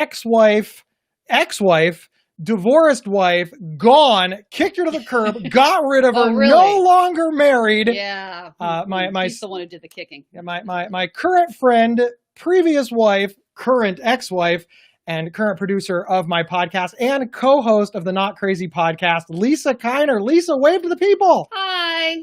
ex-wife, divorced wife, gone, kicked her to the curb, got rid of her, Oh, really? no longer married. Yeah. He's the one who did the kicking. My current friend, previous wife, current ex-wife, and current producer of my podcast and co-host of the Not Crazy podcast, Lisa Kiner. Lisa, wave to the people. Hi.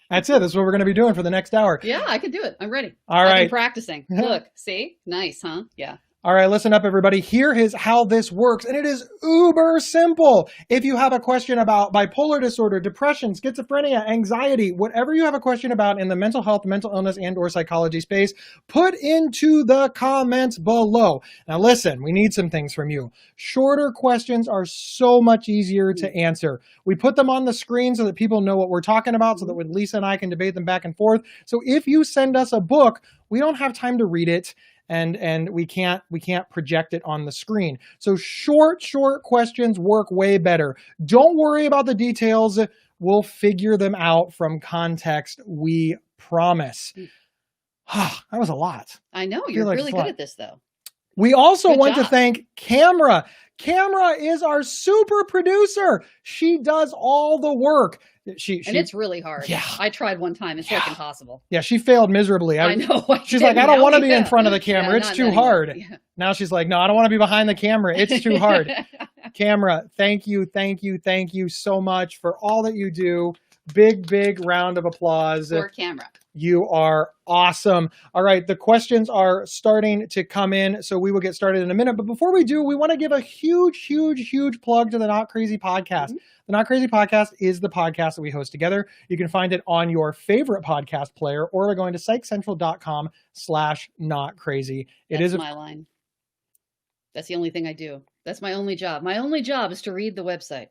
That's it. This is what we're going to be doing for the next hour. Yeah, I can do it. I'm ready. All right. I've been practicing. Look, see? Nice, huh? Yeah. All right, listen up, everybody. Here is how this works, and it is uber simple. If you have a question about bipolar disorder, depression, schizophrenia, anxiety, whatever you have a question about in the mental health, mental illness, and or psychology space, put into the comments below. Now, listen, we need some things from you. Shorter questions are so much easier to answer. We put them on the screen so that people know what we're talking about, so that when Lisa and I can debate them back and forth. So if you send us a book, we don't have time to read it. And we can't project it on the screen. So short questions work way better. Don't worry about the details. We'll figure them out from context. We promise. That was a lot. I know. You're really good at this, though. We also want to thank Camera. Camera is our super producer. She does all the work. And it's really hard. Yeah. I tried one time. It's like impossible. Yeah, she failed miserably. I know. She's like, I don't want to be in front of the camera. It's too hard. Yeah. Now she's like, no, I don't want to be behind the camera. It's too hard. Camera, thank you so much for all that you do. Big round of applause. For Camera. You are awesome. All right, the questions are starting to come in, so we will get started in a minute. But before we do, we want to give a huge plug to the Not Crazy podcast. Mm-hmm. The Not Crazy podcast is the podcast that we host together. You can find it on your favorite podcast player or by going to psychcentral.com/notcrazy. That's my line. That's the only thing I do. That's my only job. My only job is to read the website.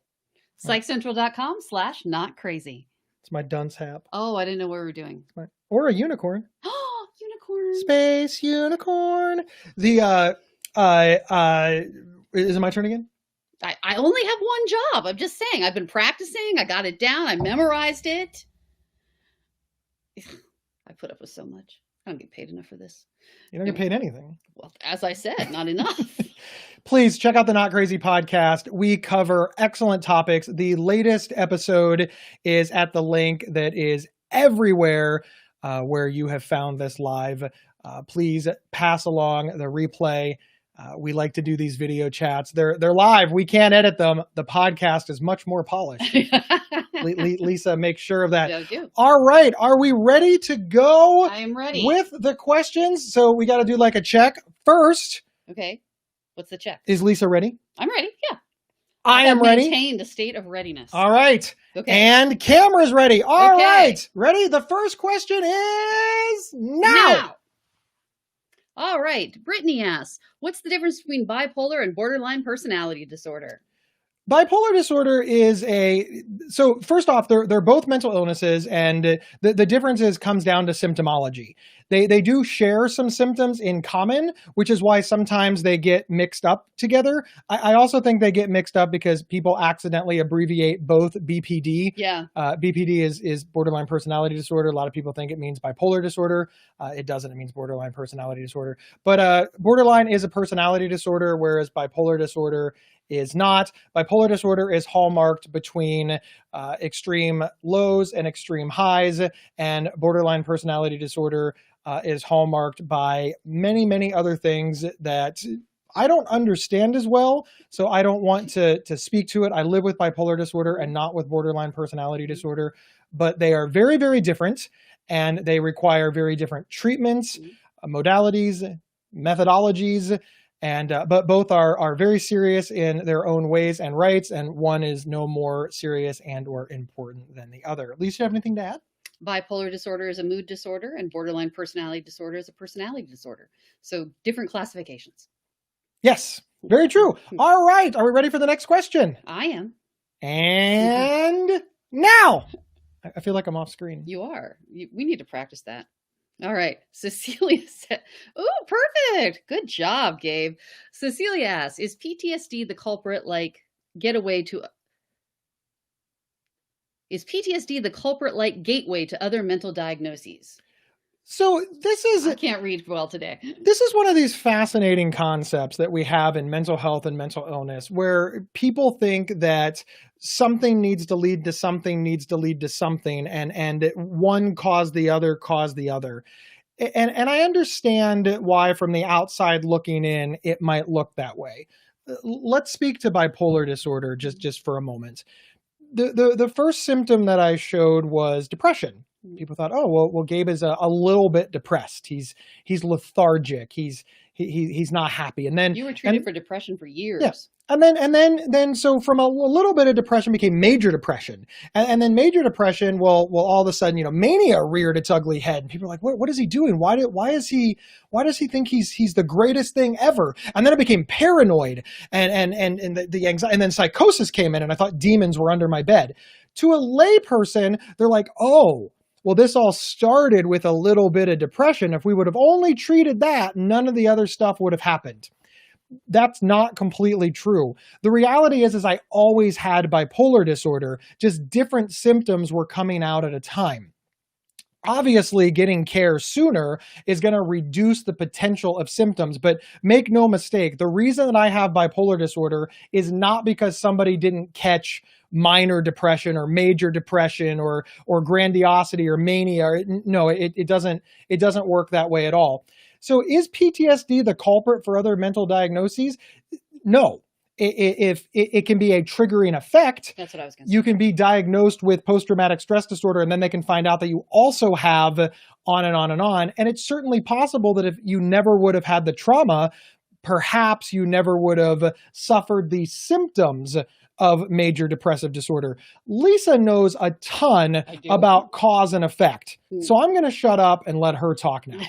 psychcentral.com/notcrazy. It's my dunce hat. Oh, I didn't know what we were doing. Or a unicorn. Oh, unicorn. Space unicorn. Is it my turn again? I only have one job. I'm just saying. I've been practicing. I got it down. I memorized it. I put up with so much. I don't get paid enough for this. You don't get paid anything. Well, as I said, not enough. Please check out the Not Crazy podcast. We cover excellent topics. The latest episode is at the link that is everywhere where you have found this live. Please pass along the replay. We like to do these video chats. They're live. We can't edit them. The podcast is much more polished. Lisa, make sure of that. Yeah, all right. Are we ready to go? I am ready. With the questions. So we got to do like a check first. Okay. What's the check? Is Lisa ready? I'm ready. Yeah. I am ready. Maintained a state of readiness. All right. Okay. And Camera's ready. All right. Ready? The first question is now. All right. Brittany asks, what's the difference between bipolar and borderline personality disorder? Bipolar disorder is so first off, they're both mental illnesses, and the difference comes down to symptomology. They do share some symptoms in common, which is why sometimes they get mixed up together. I also think they get mixed up because people accidentally abbreviate both BPD. Yeah. BPD is borderline personality disorder. A lot of people think it means bipolar disorder. It doesn't. It means borderline personality disorder. But borderline is a personality disorder, whereas bipolar disorder is not. Bipolar disorder is hallmarked between extreme lows and extreme highs, and borderline personality disorder is hallmarked by many other things that I don't understand as well, so I don't want to speak to it. I live with bipolar disorder and not with borderline personality disorder, but they are very different, and they require very different treatments, modalities, methodologies. And but both are very serious in their own ways and rights, and one is no more serious and or important than the other. Lisa, you have anything to add? Bipolar disorder is a mood disorder, and borderline personality disorder is a personality disorder. So different classifications. Yes, very true. All right, are we ready for the next question? I am. And now, I feel like I'm off screen. You are. We need to practice that. All right. Cecilia said, oh, perfect. Good job, Gabe. Cecilia asks, is PTSD the culprit gateway to other mental diagnoses? So I can't read well today. this is one of these fascinating concepts that we have in mental health and mental illness, where people think that something needs to lead to something needs to lead to something, and one caused the other caused the other. And I understand why, from the outside looking in, it might look that way. Let's speak to bipolar disorder just for a moment. The first symptom that I showed was depression. People thought, oh, well, Gabe is a little bit depressed. He's lethargic. He's not happy. And then you were treated for depression for years. Yeah. And then so from a little bit of depression became major depression. And then major depression, well, all of a sudden, mania reared its ugly head. And people are like, what is he doing? Why does he think he's the greatest thing ever? And then it became paranoid and the anxiety, and then psychosis came in, and I thought demons were under my bed. To a lay person, they're like, oh, well, this all started with a little bit of depression. If we would have only treated that, none of the other stuff would have happened. That's not completely true. The reality is I always had bipolar disorder, just different symptoms were coming out at a time. Obviously, getting care sooner is going to reduce the potential of symptoms, but make no mistake, the reason that I have bipolar disorder is not because somebody didn't catch minor depression or major depression or grandiosity or mania. No, it doesn't work that way at all. So is PTSD the culprit for other mental diagnoses? No. If it can be a triggering effect, that's what I was going to say. You can be diagnosed with post-traumatic stress disorder, and then they can find out that you also have on and on and on. And it's certainly possible that if you never would have had the trauma, perhaps you never would have suffered the symptoms of major depressive disorder. Lisa knows a ton about cause and effect. So I'm going to shut up and let her talk now.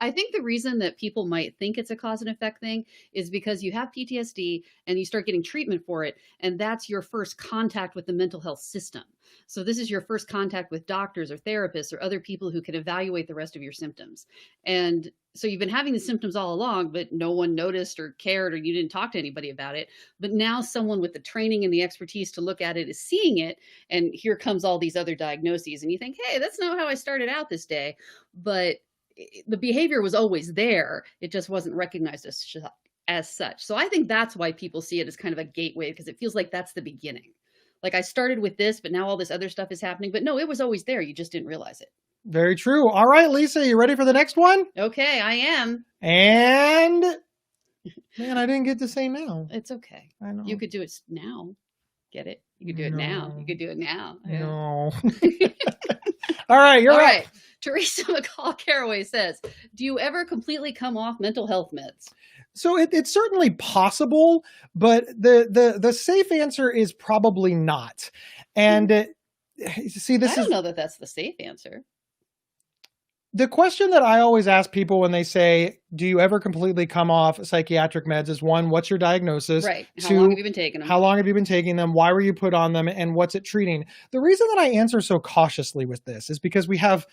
I think the reason that people might think it's a cause and effect thing is because you have PTSD and you start getting treatment for it, and that's your first contact with the mental health system. So this is your first contact with doctors or therapists or other people who can evaluate the rest of your symptoms. And so you've been having the symptoms all along, but no one noticed or cared, or you didn't talk to anybody about it. But now someone with the training and the expertise to look at it is seeing it, and here comes all these other diagnoses. And you think, hey, that's not how I started out this day. But the behavior was always there. It just wasn't recognized as such. So I think that's why people see it as kind of a gateway, because it feels like that's the beginning. Like I started with this, but now all this other stuff is happening. But no, it was always there. You just didn't realize it. Very true. All right, Lisa, you ready for the next one? Okay, I am. And man, I didn't get to say now. It's okay. I know. You could do it now. Get it? You could do it now. You could do it now. No. All right, you're right. Teresa McCall Caraway says, do you ever completely come off mental health meds? So it's certainly possible, but the safe answer is probably not. And see, I don't know that that's the safe answer. The question that I always ask people when they say, do you ever completely come off psychiatric meds is one, what's your diagnosis? Right. How long have you been taking them? How long have you been taking them? Why were you put on them? And what's it treating? The reason that I answer so cautiously with this is because we have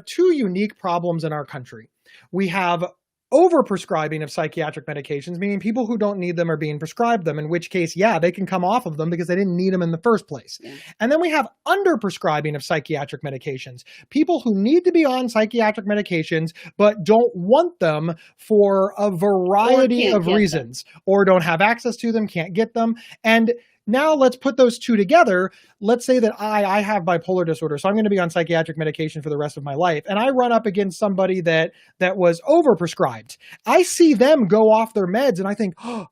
two unique problems in our country. We have overprescribing of psychiatric medications, meaning people who don't need them are being prescribed them, in which case, yeah, they can come off of them because they didn't need them in the first place. Yeah. And then we have underprescribing of psychiatric medications, people who need to be on psychiatric medications but don't want them for a variety of reasons, or don't have access to them, can't get them. And now let's put those two together. Let's say that I have bipolar disorder, so I'm going to be on psychiatric medication for the rest of my life. And I run up against somebody that was overprescribed. I see them go off their meds and I think, oh,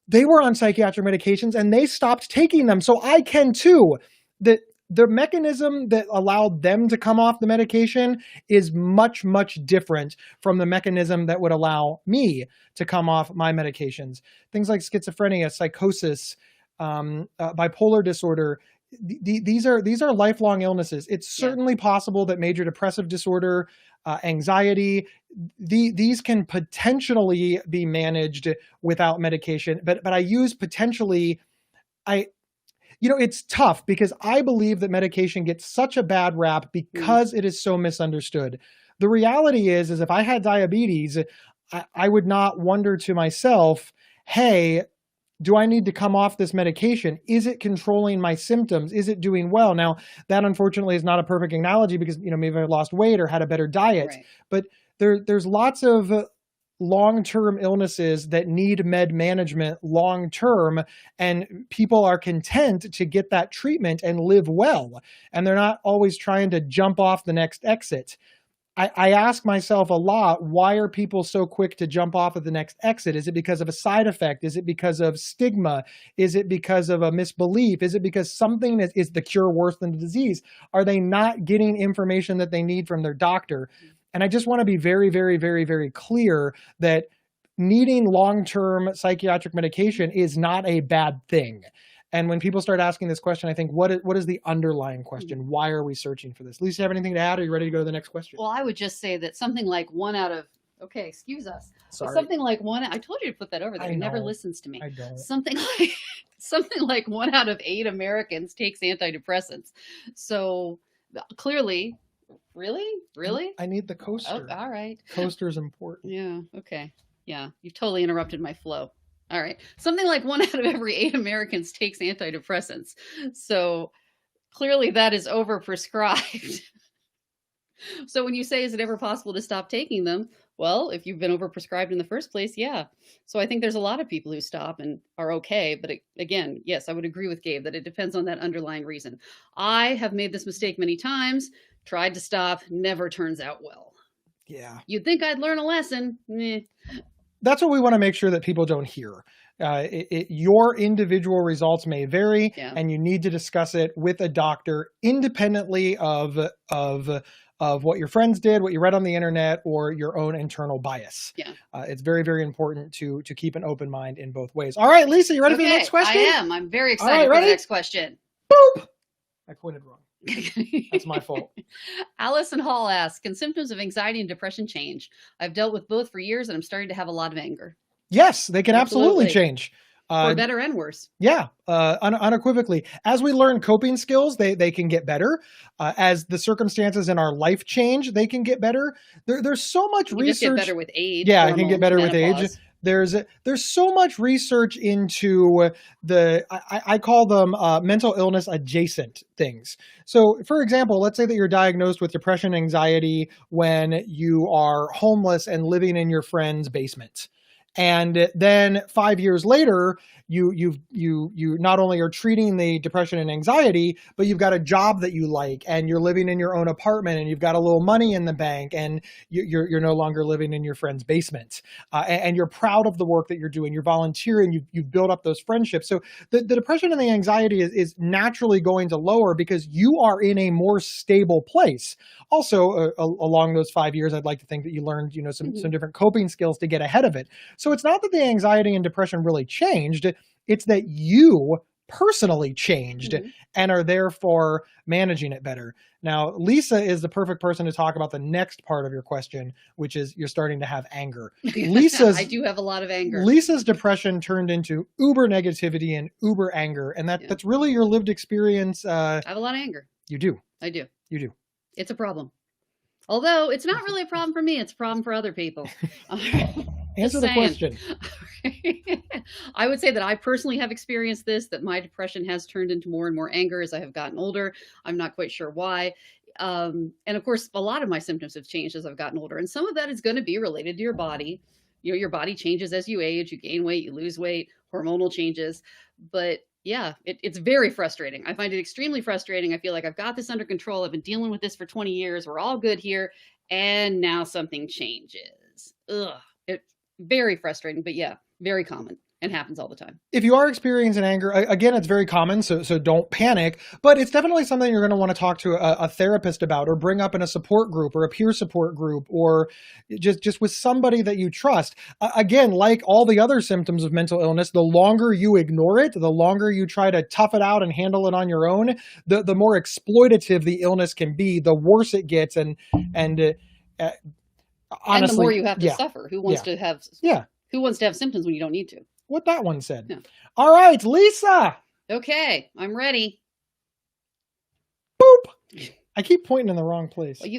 they were on psychiatric medications and they stopped taking them. So I can too. The mechanism that allowed them to come off the medication is much, much different from the mechanism that would allow me to come off my medications. Things like schizophrenia, psychosis, bipolar disorder, these are lifelong illnesses. It's certainly possible that major depressive disorder, anxiety, these can potentially be managed without medication. But I use potentially, it's tough because I believe that medication gets such a bad rap because it is so misunderstood. The reality is if I had diabetes, I would not wonder to myself, hey, do I need to come off this medication? Is it controlling my symptoms? Is it doing well? Now, that unfortunately is not a perfect analogy because, maybe I lost weight or had a better diet, Right. but there's lots of long-term illnesses that need med management long-term, and people are content to get that treatment and live well. And they're not always trying to jump off the next exit. I ask myself a lot, why are people so quick to jump off of the next exit? Is it because of a side effect? Is it because of stigma? Is it because of a misbelief? Is it because something is the cure worse than the disease? Are they not getting information that they need from their doctor? And I just want to be very, very, very, very clear that needing long-term psychiatric medication is not a bad thing. And when people start asking this question, I think, what is the underlying question? Why are we searching for this? Lisa, you have anything to add? Are you ready to go to the next question? Well, I would just say that something like okay, excuse us. Sorry. Something like I told you to put that over there. I He never know. listens to me. I don't. Something like 1 out of 8 Americans takes antidepressants. So clearly, really? I need the coaster. Oh, all right. Coaster's important. Yeah. Okay. Yeah. You've totally interrupted my flow. All right. Something like 1 out of every 8 Americans takes antidepressants. So clearly that is overprescribed. So when you say, is it ever possible to stop taking them? Well, if you've been overprescribed in the first place, yeah. So I think there's a lot of people who stop and are okay. But again, yes, I would agree with Gabe that it depends on that underlying reason. I have made this mistake many times, tried to stop, never turns out well. Yeah. You'd think I'd learn a lesson. That's what we want to make sure that people don't hear. Your individual results may vary, and you need to discuss it with a doctor independently of what your friends did, what you read on the internet, or your own internal bias. Yeah. It's very, very important to keep an open mind in both ways. All right, Lisa, you ready for the next question? I am. I'm very excited for the next question. Boop! I pointed wrong. That's my fault. Allison Hall asks, can symptoms of anxiety and depression change? I've dealt with both for years and I'm starting to have a lot of anger. Yes, they can absolutely change. For better and worse. Yeah, unequivocally. As we learn coping skills, they can get better. As the circumstances in our life change, they can get better. There's so much research. Just get better with age. Yeah, it can get better with age. There's so much research into I call them mental illness adjacent things. So, for example, let's say that you're diagnosed with depression, anxiety when you are homeless and living in your friend's basement. And then 5 years later, you not only are treating the depression and anxiety, but you've got a job that you like, and you're living in your own apartment, and you've got a little money in the bank, and you're no longer living in your friend's basement, and you're proud of the work that you're doing. You're volunteering. You've built up those friendships. So the depression and the anxiety is naturally going to lower because you are in a more stable place. Also, along those 5 years, I'd like to think that you learned some different coping skills to get ahead of it. So it's not that the anxiety and depression really changed. It's that you personally changed and are therefore managing it better. Now, Lisa is the perfect person to talk about the next part of your question, which is you're starting to have anger. I do have a lot of anger. Lisa's depression turned into uber negativity and uber anger. And that's really your lived experience. I have a lot of anger. You do. I do. You do. It's a problem. Although it's not really a problem for me. It's a problem for other people. Answer the question. I would say that I personally have experienced this, that my depression has turned into more and more anger as I have gotten older. I'm not quite sure why. And of course, a lot of my symptoms have changed as I've gotten older. And some of that is going to be related to your body. Your body changes as you age, you gain weight, you lose weight, hormonal changes. But yeah, it's very frustrating. I find it extremely frustrating. I feel like I've got this under control. I've been dealing with this for 20 years. We're all good here. And now something changes. Ugh. It's very frustrating, but yeah, very common and happens all the time. If you are experiencing anger, again, it's very common, so don't panic, but it's definitely something you're going to want to talk to a therapist about, or bring up in a support group or a peer support group, or just with somebody that you trust. Again, like all the other symptoms of mental illness, the longer you ignore it, the longer you try to tough it out and handle it on your own, the more exploitative the illness can be, the worse it gets, and honestly, and the more you have to suffer. Who wants to have symptoms when you don't need to? What that one said. Yeah. All right, Lisa. Okay, I'm ready. Boop. I keep pointing in the wrong place. Well,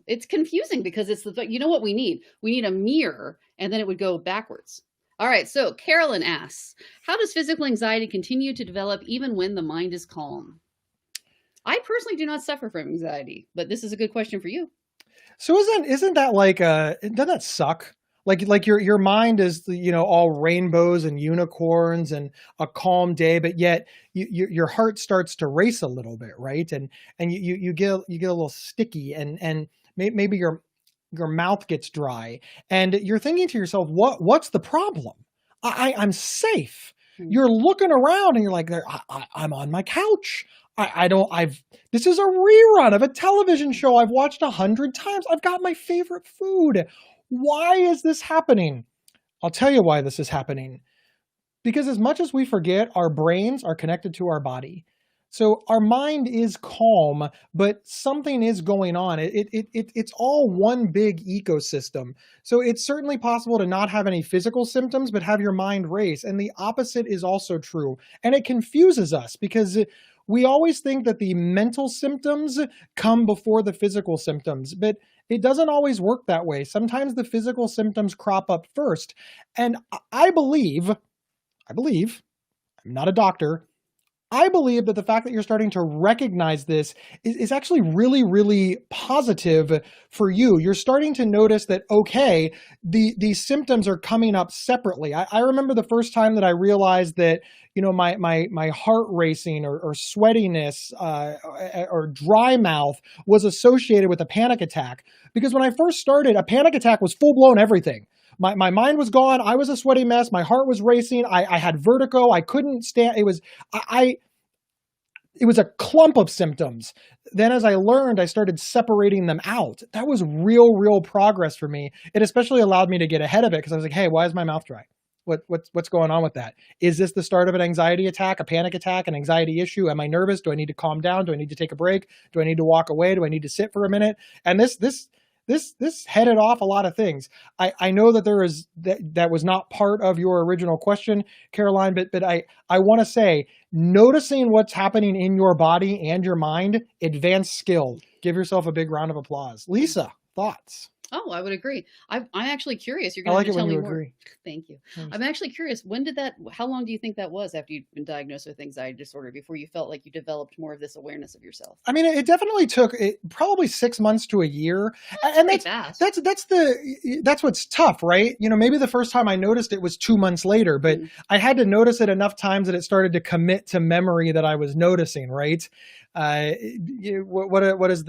it's confusing because it's you know what we need? We need a mirror, and then it would go backwards. All right. So Carolyn asks, how does physical anxiety continue to develop even when the mind is calm? I personally do not suffer from anxiety, but this is a good question for you. So isn't that like doesn't that suck? Like your mind is all rainbows and unicorns and a calm day, but yet your heart starts to race a little bit, right? And you get a little sticky, and maybe your mouth gets dry, and you're thinking to yourself, what's the problem? I'm safe. Hmm. You're looking around and you're like, I'm on my couch. I don't, I've, this is a rerun of a television show I've watched 100 times. I've got my favorite food. Why is this happening? I'll tell you why this is happening. Because as much as we forget, our brains are connected to our body. So our mind is calm, but something is going on. It's all one big ecosystem. So it's certainly possible to not have any physical symptoms, but have your mind race. And the opposite is also true. And it confuses us because we always think that the mental symptoms come before the physical symptoms, but it doesn't always work that way. Sometimes the physical symptoms crop up first. And I believe, I'm not a doctor, I believe that the fact that you're starting to recognize this is actually really, really positive for you. You're starting to notice that, okay, these symptoms are coming up separately. I remember the first time that I realized that, my heart racing or sweatiness or dry mouth was associated with a panic attack. Because when I first started, a panic attack was full-blown everything. My mind was gone. I was a sweaty mess. My heart was racing. I had vertigo. I couldn't stand. It was a clump of symptoms. Then as I learned, I started separating them out. That was real progress for me. It especially allowed me to get ahead of it because I was like, hey, why is my mouth dry? What's going on with that? Is this the start of an anxiety attack, a panic attack, an anxiety issue? Am I nervous? Do I need to calm down? Do I need to take a break? Do I need to walk away? Do I need to sit for a minute? And this headed off a lot of things. I know that that was not part of your original question, Caroline, but I want to say, noticing what's happening in your body and your mind, advanced skill. Give yourself a big round of applause. Lisa, thoughts? Oh, I would agree. I'm actually curious. You're I going like to it have to when tell you me more. agree. Thank you. Thanks. I'm actually curious. How long do you think that was after you'd been diagnosed with anxiety disorder before you felt like you developed more of this awareness of yourself? I mean, it definitely took probably 6 months to a year, and Pretty fast. that's what's tough, right? Maybe the first time I noticed it was 2 months later, but I had to notice it enough times that it started to commit to memory that I was noticing, right? What is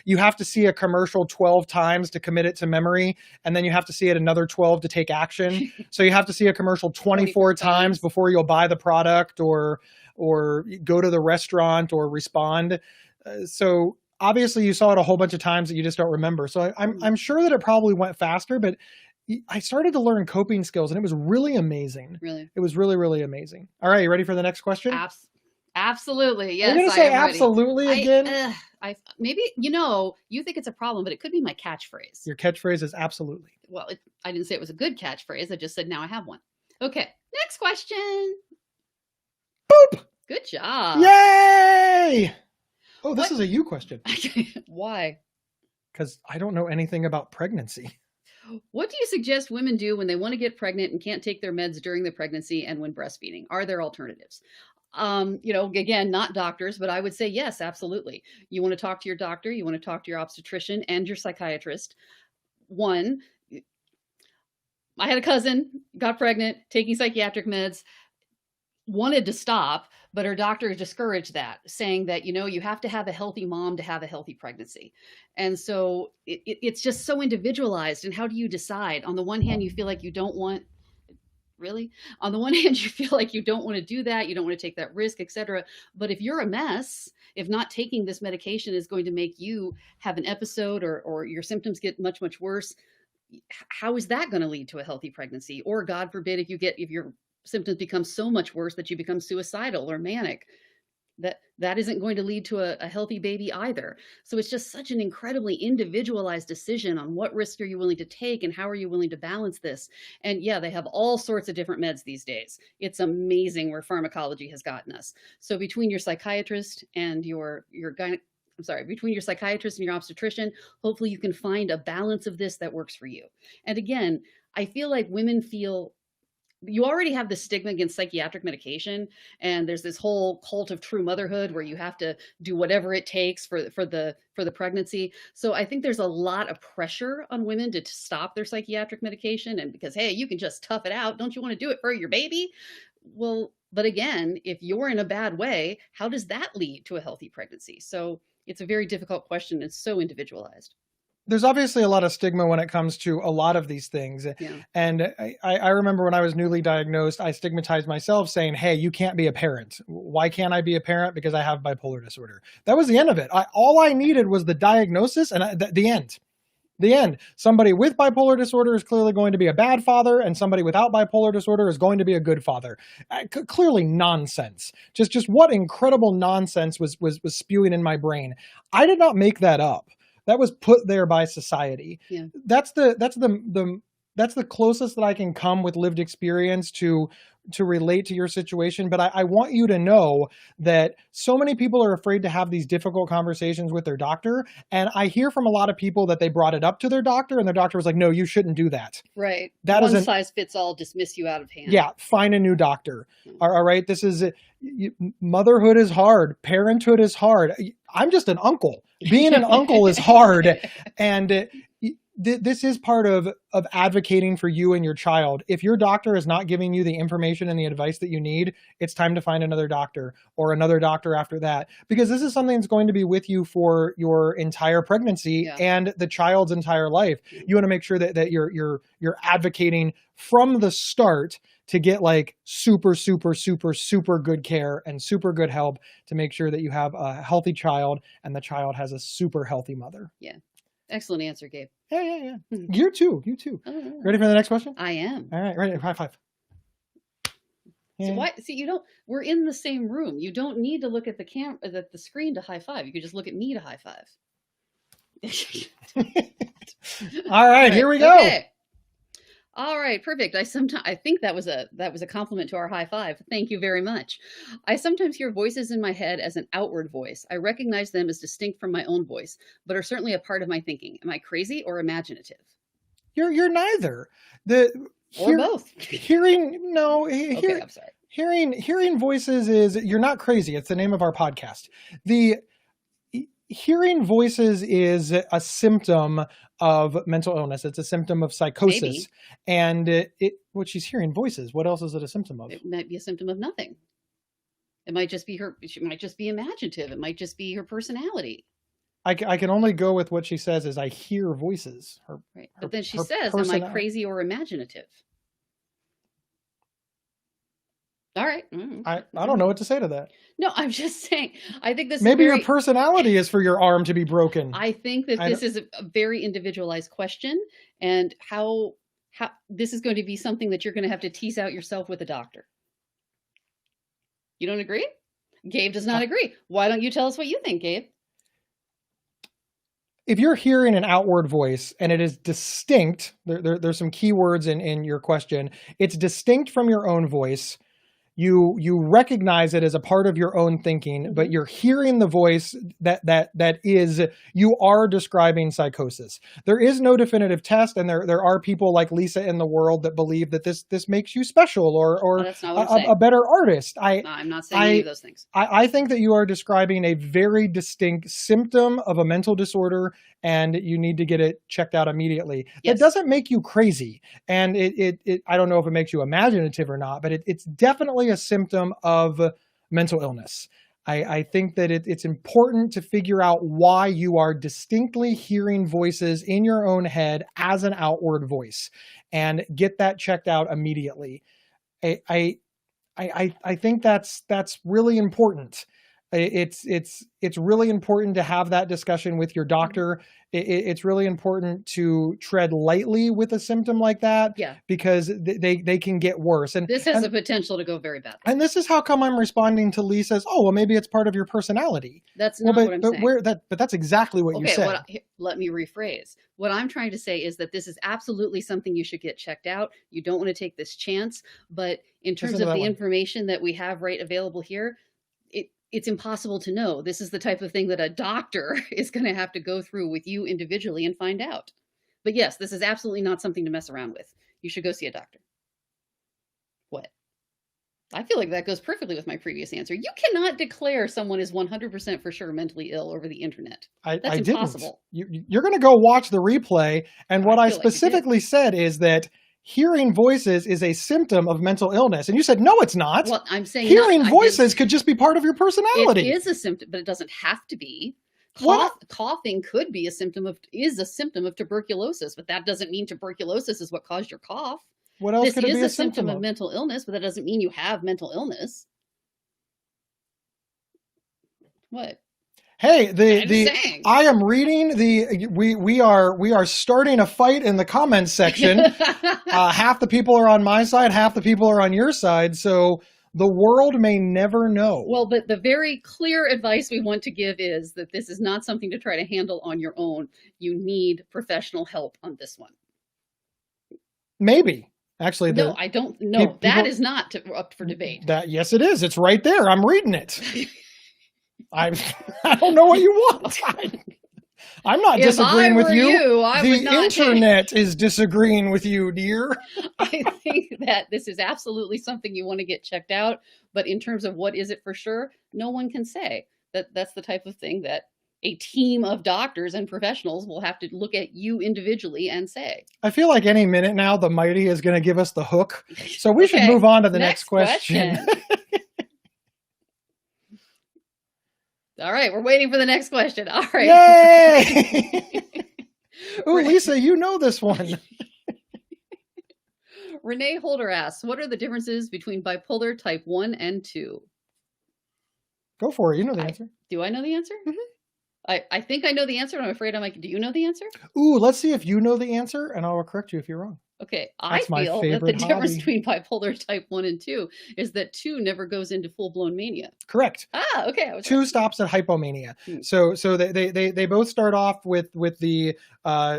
you have to see a commercial 12 times to commit it to memory, and then you have to see it another 12 to take action. So you have to see a commercial 24 times before you'll buy the product or go to the restaurant or respond. So obviously you saw it a whole bunch of times that you just don't remember. So I'm sure that it probably went faster, but I started to learn coping skills and it was really amazing. Really? It was really amazing. All right, you ready for the next question? Absolutely. Yes. You're going to say absolutely again? Maybe, you think it's a problem, but it could be my catchphrase. Your catchphrase is absolutely. Well, I didn't say it was a good catchphrase. I just said, now I have one. Okay. Next question. Boop. Good job. Yay. Oh, this is a you question. Why? Because I don't know anything about pregnancy. What do you suggest women do when they want to get pregnant and can't take their meds during the pregnancy and when breastfeeding? Are there alternatives? Again, not doctors, but I would say yes, absolutely. You want to talk to your doctor, you want to talk to your obstetrician and your psychiatrist. One, I had a cousin, got pregnant, taking psychiatric meds, wanted to stop, but her doctor discouraged that, saying that, you have to have a healthy mom to have a healthy pregnancy. And so it's just so individualized. And how do you decide? On the one hand, you feel like you don't want, really? On the one hand, you feel like you don't want to do that. You don't want to take that risk, etc. But if you're a mess, if not taking this medication is going to make you have an episode or your symptoms get much worse, how is that going to lead to a healthy pregnancy? Or God forbid, if your symptoms become so much worse that you become suicidal or manic, that isn't going to lead to a healthy baby either. So it's just such an incredibly individualized decision on what risk are you willing to take and how are you willing to balance this. And yeah, they have all sorts of different meds these days. It's amazing where pharmacology has gotten us. So between your psychiatrist and between your psychiatrist and your obstetrician, hopefully you can find a balance of this that works for you. And again, I feel like women feel you already have this stigma against psychiatric medication, and there's this whole cult of true motherhood where you have to do whatever it takes for the pregnancy. So I think there's a lot of pressure on women to stop their psychiatric medication, and because, hey, you can just tough it out, don't you want to do it for your baby? Well, but again, if you're in a bad way, how does that lead to a healthy pregnancy? So it's a very difficult question. It's so individualized. There's obviously a lot of stigma when it comes to a lot of these things. Yeah. And I remember when I was newly diagnosed, I stigmatized myself saying, hey, you can't be a parent. Why can't I be a parent? Because I have bipolar disorder. That was the end of it. All I needed was the diagnosis and the end. The end. Somebody with bipolar disorder is clearly going to be a bad father, and somebody without bipolar disorder is going to be a good father. Clearly nonsense. Just what incredible nonsense was spewing in my brain. I did not make that up. That was put there by society. Yeah. That's the closest that I can come with lived experience to relate to your situation. But I want you to know that so many people are afraid to have these difficult conversations with their doctor. And I hear from a lot of people that they brought it up to their doctor and their doctor was like, no, you shouldn't do that. Right. That One isn't, size fits all, dismiss you out of hand. yeah, find a new doctor. All right. This is, motherhood is hard. Parenthood is hard. I'm just an uncle. Being an uncle is hard. And this is part of advocating for you and your child. If your doctor is not giving you the information and the advice that you need, it's time to find another doctor or another doctor after that, because this is something that's going to be with you for your entire pregnancy and the child's entire life. You want to make sure that you're advocating from the start to get like super good care and super good help to make sure that you have a healthy child and the child has a super healthy mother. Yeah. Excellent answer, Gabe. Yeah. You too. Oh, Ready for the next question? I am. All right, ready. High five. So why? See, you don't. We're in the same room. You don't need to look at the screen to high five. You could just look at me to high five. All right, here we go. Okay. All right, perfect. I think that was a compliment to our high five. Thank you very much. I sometimes hear voices in my head as an outward voice. I recognize them as distinct from my own voice, but are certainly a part of my thinking. Am I crazy or imaginative? You're neither. Or both. Okay, I'm sorry. Hearing voices is, you're not crazy. It's the name of our podcast. Hearing voices is a symptom of mental illness. It's a symptom of psychosis. Maybe. And she's hearing voices. What else is it a symptom of? It might be a symptom of nothing. It might just be she might just be imaginative. It might just be her personality. I can only go with what she says is I hear voices. Right. But then she says, am I crazy or imaginative? All right. I don't know what to say to that. No, I'm just saying, I think this maybe your personality is for your arm to be broken. I think that this is a very individualized question, and how this is going to be something that you're going to have to tease out yourself with a doctor. You don't agree? Gabe does not agree. Why don't you tell us what you think, Gabe? If you're hearing an outward voice and it is distinct, there's some key words in your question. It's distinct from your own voice. You recognize it as a part of your own thinking, but you're hearing the voice that is, you are describing psychosis. There is no definitive test, and there are people like Lisa in the world that believe that this makes you special or a better artist. I'm not saying any of those things. I think that you are describing a very distinct symptom of a mental disorder, and you need to get it checked out immediately. Yes. It doesn't make you crazy, and I don't know if it makes you imaginative or not, but it's definitely a symptom of mental illness. I think that it's important to figure out why you are distinctly hearing voices in your own head as an outward voice, and get that checked out immediately. I think that's really important. It's really important to have that discussion with your doctor. It's really important to tread lightly with a symptom like that, because they can get worse. And this has the potential to go very bad. And this is how come I'm responding to Lisa's, oh, well, maybe it's part of your personality. That's not what I'm saying. But that's exactly what you said. Let me rephrase. What I'm trying to say is that this is absolutely something you should get checked out. You don't want to take this chance, but in terms of the information that we have available here, it's impossible to know. This is the type of thing that a doctor is going to have to go through with you individually and find out. But yes, this is absolutely not something to mess around with. You should go see a doctor. I feel like that goes perfectly with my previous answer. You cannot declare someone is 100% for sure mentally ill over the internet. That's I didn't. impossible. You're going to go watch the replay. And what I feel like you did. specifically said is that hearing voices is a symptom of mental illness. And you said, no, it's not. Well, I'm saying hearing voices could just be part of your personality. It is a symptom, but it doesn't have to be. What? Coughing could be a symptom of tuberculosis, but that doesn't mean tuberculosis is what caused your cough. What else could it be This is a a symptom of of mental illness, but that doesn't mean you have mental illness. What? Hey, I am reading we are starting a fight in the comments section. Half the people are on my side, half the people are on your side. So the world may never know. Well, but the very clear advice we want to give is that this is not something to try to handle on your own. You need professional help on this one. Maybe. Actually, no, I don't know. That is not up for debate. Yes, it is. It's right there. I'm reading it. I don't know what you want. I'm not disagreeing with you. The internet is disagreeing with you, dear. I think that this is absolutely something you want to get checked out. But in terms of what is it for sure, no one can say. That's the type of thing that a team of doctors and professionals will have to look at you individually and say. I feel like any minute now, the mighty is going to give us the hook. So we should move on to the next question. All right, we're waiting for the next question. All right. Yay! Oh, Lisa, you know this one. Renee Holder asks, what are the differences between bipolar type 1 and 2? Go for it. You know the answer. Do I know the answer? Mm-hmm. I think I know the answer, but I'm afraid I'm like, do you know the answer? Ooh, let's see if you know the answer, and I'll correct you if you're wrong. Okay, I feel that the difference between bipolar type 1 and 2 is that 2 never goes into full-blown mania. Correct. Okay. 2 stops at hypomania. So they both start off with the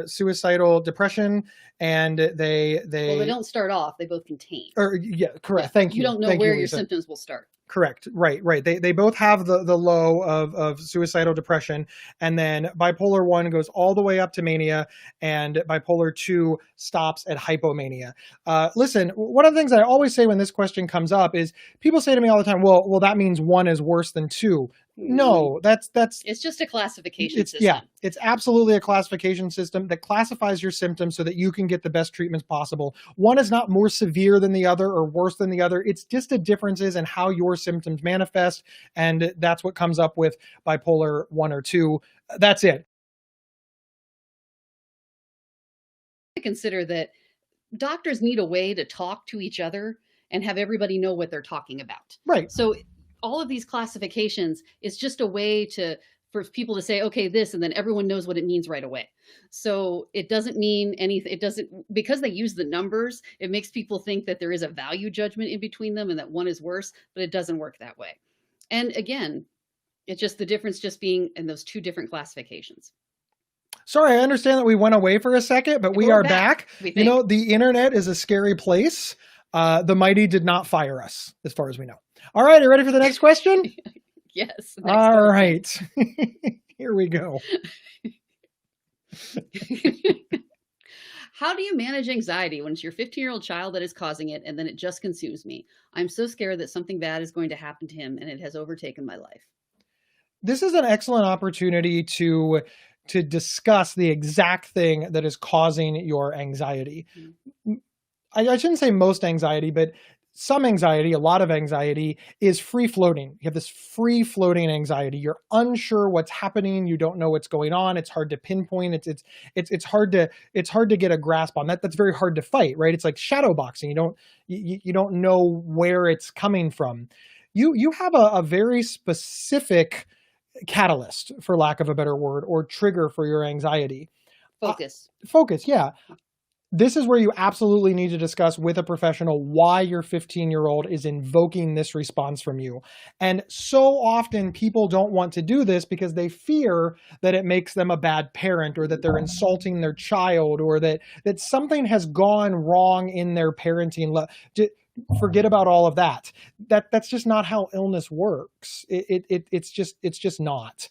suicidal depression, and they don't start off. They both contain. Correct. Yeah. Thank you. You don't know where your symptoms will start. Correct. Right. They both have the low of suicidal depression, and then bipolar 1 goes all the way up to mania, and bipolar 2 stops at hypomania. Listen, one of the things I always say when this question comes up is people say to me all the time, well, that means 1 is worse than 2. No, that's it's just a classification system. Yeah, it's absolutely a classification system that classifies your symptoms so that you can get the best treatments possible. 1 is not more severe than the other or worse than the other. It's just a differences in how your symptoms manifest, and that's what comes up with bipolar 1 or 2. That's it. Consider that doctors need a way to talk to each other and have everybody know what they're talking about. Right. So all of these classifications is just a way for people to say, okay, this, and then everyone knows what it means right away. So it doesn't mean anything. It doesn't, because they use the numbers, it makes people think that there is a value judgment in between them and that 1 is worse, but it doesn't work that way. And again, it's just the difference just being in those 2 different classifications. Sorry, I understand that we went away for a second, but we are back. You know, the internet is a scary place. The mighty did not fire us, as far as we know. All right, are you ready for the next question? Yes. All right. Here we go. How do you manage anxiety when it's your 15-year-old child that is causing it and then it just consumes me? I'm so scared that something bad is going to happen to him and it has overtaken my life. This is an excellent opportunity to discuss the exact thing that is causing your anxiety. Mm-hmm. I shouldn't say most anxiety, but some anxiety, a lot of anxiety is free floating. You have this free floating anxiety. You're unsure what's happening. You don't know what's going on. It's hard to pinpoint. It's hard to get a grasp on that. That's very hard to fight, right? It's like shadow boxing. You don't know where it's coming from. You have a very specific catalyst, for lack of a better word, or trigger for your anxiety. Focus. Yeah. This is where you absolutely need to discuss with a professional why your 15-year-old is invoking this response from you. And so often people don't want to do this because they fear that it makes them a bad parent, or that they're insulting their child, or that something has gone wrong in their parenting. Forget about all of that. That's just not how illness works. It's just not.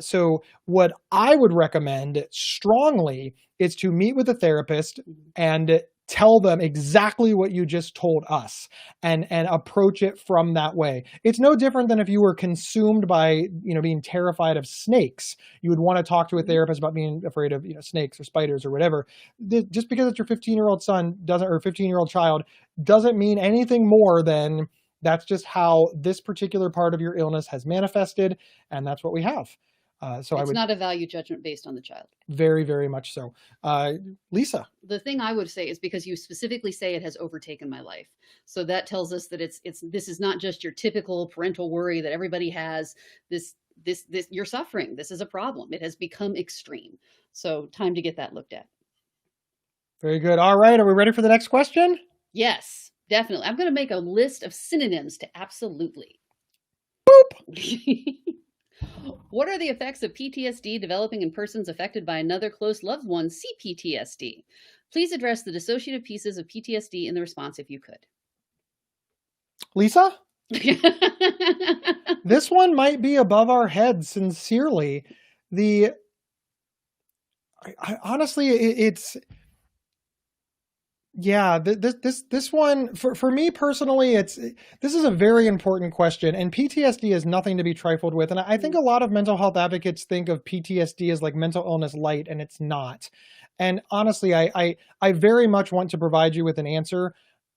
So what I would recommend strongly is to meet with a therapist and tell them exactly what you just told us and approach it from that way. It's no different than if you were consumed by, being terrified of snakes. You would want to talk to a therapist about being afraid of, snakes or spiders or whatever. Just because it's your 15-year-old son doesn't, or 15-year-old child, doesn't mean anything more than that's just how this particular part of your illness has manifested, and that's what we have. So it's not a value judgment based on the child. Very, very much so. Lisa. The thing I would say is, because you specifically say it has overtaken my life. So that tells us that this is not just your typical parental worry that everybody has. This you're suffering. This is a problem. It has become extreme. So time to get that looked at. Very good. All right. Are we ready for the next question? Yes, definitely. I'm going to make a list of synonyms to absolutely. Boop. What are the effects of PTSD developing in persons affected by another close loved one, CPTSD? Please address the dissociative pieces of PTSD in the response if you could. Lisa? This one might be above our heads, sincerely. Honestly, it's... Yeah, this one, for me personally, this is a very important question, and PTSD is nothing to be trifled with. And I think a lot of mental health advocates think of PTSD as like mental illness light, and it's not. And honestly, I very much want to provide you with an answer.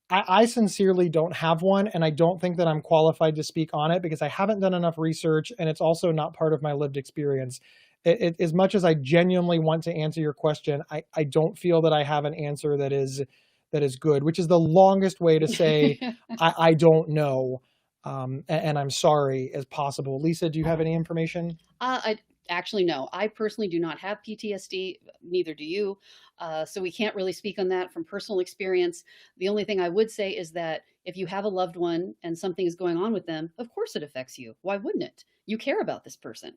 I sincerely don't have one, and I don't think that I'm qualified to speak on it because I haven't done enough research, and it's also not part of my lived experience. As much as I genuinely want to answer your question, I don't feel that I have an answer that is good, which is the longest way to say I don't know, and I'm sorry as possible. Lisa, do you have any information? I actually no. I personally do not have PTSD. Neither do you. So we can't really speak on that from personal experience. The only thing I would say is that if you have a loved one and something is going on with them, of course it affects you. Why wouldn't it? You care about this person.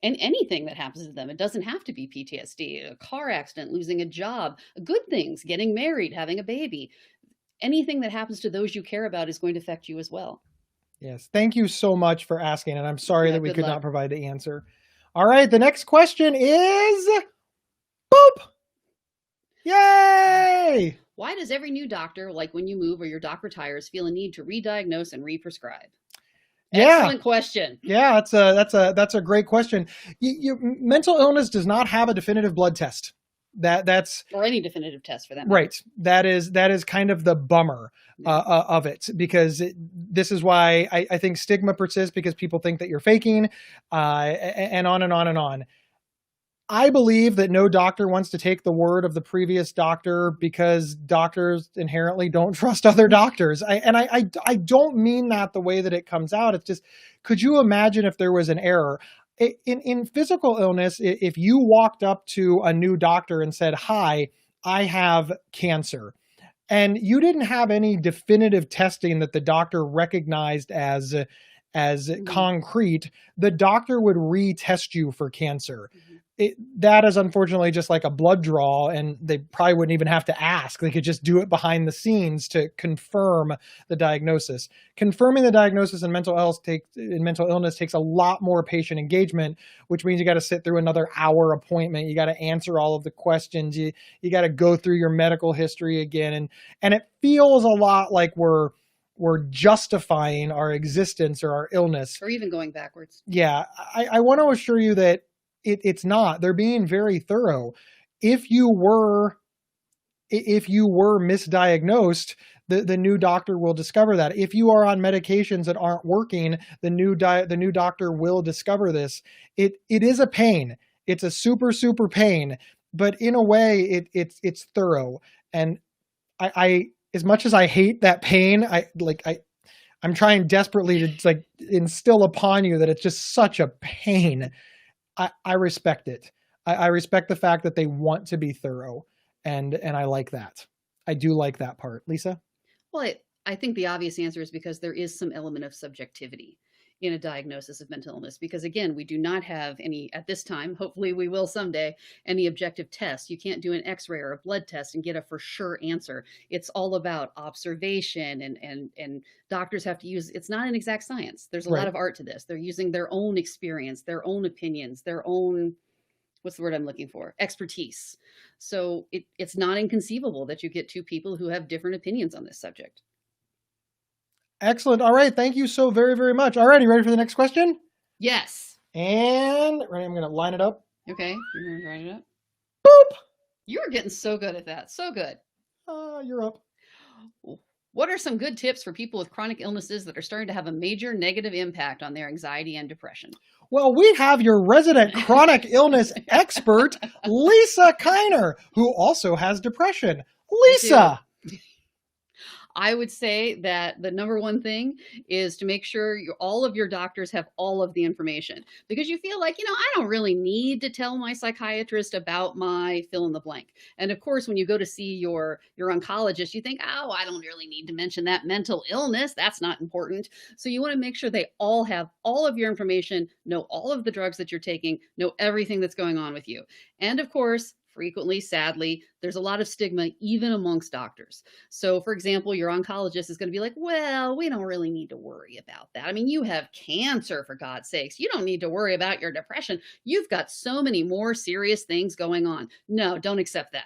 And anything that happens to them, it doesn't have to be PTSD, a car accident, losing a job, good things, getting married, having a baby. Anything that happens to those you care about is going to affect you as well. Yes. Thank you so much for asking. And I'm sorry that we could not provide the answer. All right. The next question is boop. Yay. Why does every new doctor, like when you move or your doc retires, feel a need to re-diagnose and re-prescribe? Excellent question. Yeah, that's a great question. Mental illness does not have a definitive blood test. That's or any definitive test for that matter. Right. That is kind of the bummer of it, because this is why I think stigma persists, because people think that you're faking, and on and on and on. I believe that no doctor wants to take the word of the previous doctor, because doctors inherently don't trust other doctors. I don't mean that the way that it comes out. It's just, could you imagine if there was an error? In physical illness, if you walked up to a new doctor and said, "Hi, I have cancer," and you didn't have any definitive testing that the doctor recognized as concrete, the doctor would retest you for cancer. That is unfortunately just like a blood draw, and they probably wouldn't even have to ask. They could just do it behind the scenes to confirm the diagnosis. Confirming the diagnosis in mental illness takes a lot more patient engagement, which means you got to sit through another hour appointment. You got to answer all of the questions. You got to go through your medical history again, and it feels a lot like we're justifying our existence or our illness, or even going backwards. Yeah, I want to assure you that it's not. They're being very thorough. If you were misdiagnosed, the new doctor will discover that. If you are on medications that aren't working, the new doctor will discover this. It is a pain. It's a super pain, but in a way, it's thorough. And I as much as I hate that pain, I'm trying desperately to instill upon you that it's just such a pain. I respect it. I respect the fact that they want to be thorough, and I like that. I do like that part. Lisa? Well, I think the obvious answer is because there is some element of subjectivity in a diagnosis of mental illness, because again, we do not have any at this time, hopefully we will someday, any objective tests. You can't do an x-ray or a blood test and get a for sure answer. It's all about observation, and doctors have to use, it's not an exact science. There's a lot of art to this. They're using their own experience, their own opinions, their own what's the word I'm looking for? Expertise. So it's not inconceivable that you get two people who have different opinions on this subject. Excellent. All right. Thank you so very, very much. All right. You ready for the next question? Yes. And ready, I'm going to line it up. Okay. You're going to write it up. Boop. You're getting so good at that. So good. You're up. What are some good tips for people with chronic illnesses that are starting to have a major negative impact on their anxiety and depression? Well, we have your resident chronic illness expert, Lisa Kiner, who also has depression. Lisa. I would say that the number one thing is to make sure all of your doctors have all of the information, because you feel like, I don't really need to tell my psychiatrist about my fill in the blank. And of course, when you go to see your oncologist, you think, oh, I don't really need to mention that mental illness. That's not important. So you want to make sure they all have all of your information, know all of the drugs that you're taking, know everything that's going on with you. And of course, frequently, sadly, there's a lot of stigma even amongst doctors. So, for example, your oncologist is going to be like, well, we don't really need to worry about that. I mean, you have cancer, for God's sakes. You don't need to worry about your depression. You've got so many more serious things going on. No, don't accept that.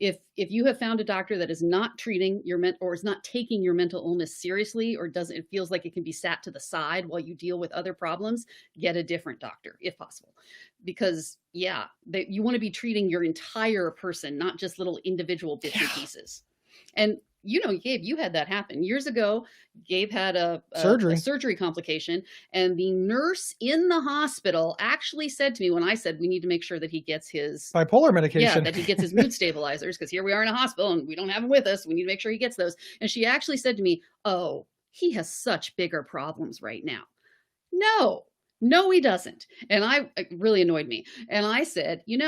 If you have found a doctor that is not treating your or is not taking your mental illness seriously, or it feels like it can be sat to the side while you deal with other problems, get a different doctor if possible. Because you want to be treating your entire person, not just little individual bits and pieces. And Gabe, you had that happen years ago. Gabe had a surgery complication, and the nurse in the hospital actually said to me, when I said we need to make sure that he gets his bipolar medication, that he gets his mood stabilizers, because here we are in a hospital and we don't have him with us. We need to make sure he gets those. And she actually said to me, oh, he has such bigger problems right now. No, he doesn't. And it really annoyed me. And I said, he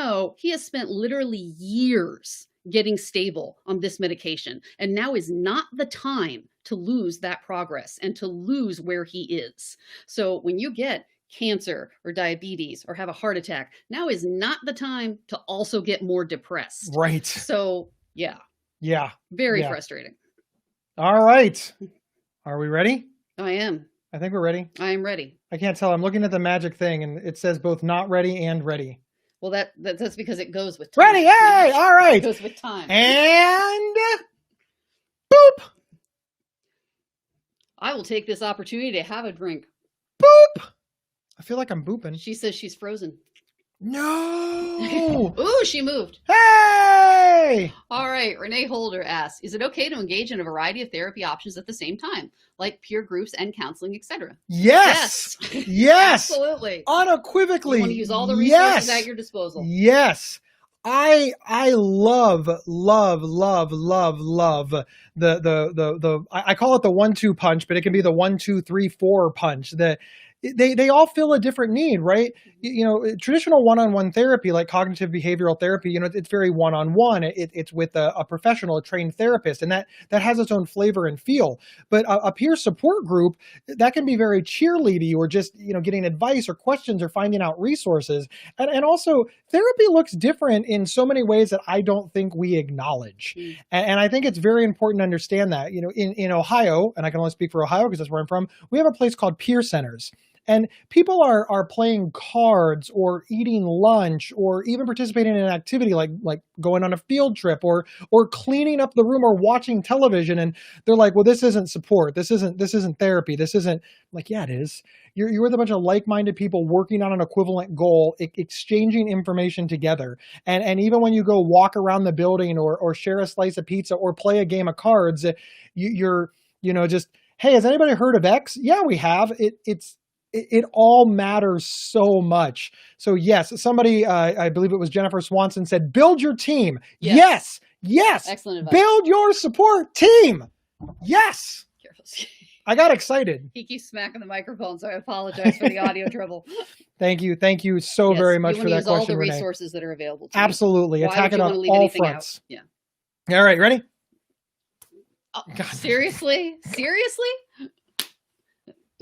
has spent literally years getting stable on this medication. And now is not the time to lose that progress and to lose where he is. So when you get cancer or diabetes or have a heart attack, now is not the time to also get more depressed. Right. So yeah. Very frustrating. All right. Are we ready? I am. I think we're ready. I am ready. I can't tell. I'm looking at the magic thing and it says both not ready and ready. Well, that's because it goes with time. Ready? Hey! All right. It goes with time. And boop. I will take this opportunity to have a drink. Boop. I feel like I'm booping. She says she's frozen. No. Ooh, she moved. Hey! All right. Renee Holder asks, is it okay to engage in a variety of therapy options at the same time, like peer groups and counseling, etc.? Yes. Absolutely. Unequivocally. You want to use all the resources at your disposal. Yes. I love the I call it the 1-2 punch, but it can be the 1-2-3-4 punch. They all fill a different need, right? Traditional one-on-one therapy, like cognitive behavioral therapy, it's very one-on-one. It's with a professional, a trained therapist, and that has its own flavor and feel. But a peer support group, that can be very cheerleady, or just, getting advice or questions or finding out resources. And also, therapy looks different in so many ways that I don't think we acknowledge. And I think it's very important to understand that. In Ohio, and I can only speak for Ohio because that's where I'm from, we have a place called peer centers. And people are playing cards or eating lunch or even participating in an activity like going on a field trip or cleaning up the room or watching television. And they're like, well, this isn't support. This isn't therapy. This isn't. I'm like, yeah, it is. You're with a bunch of like-minded people working on an equivalent goal, exchanging information together. And even when you go walk around the building or share a slice of pizza or play a game of cards, you're just, hey, has anybody heard of X? Yeah, we have. It all matters so much. So yes, somebody, I believe it was Jennifer Swanson, said, build your team. Yes. Excellent advice. Build your support team. Yes. Careful. I got excited. He keeps smacking the microphone, so I apologize for the audio trouble. Thank you so very much for that question, all the Renee. resources that are available to you. Absolutely. Attack it on all fronts. Out? Yeah. All right, ready? Oh, seriously?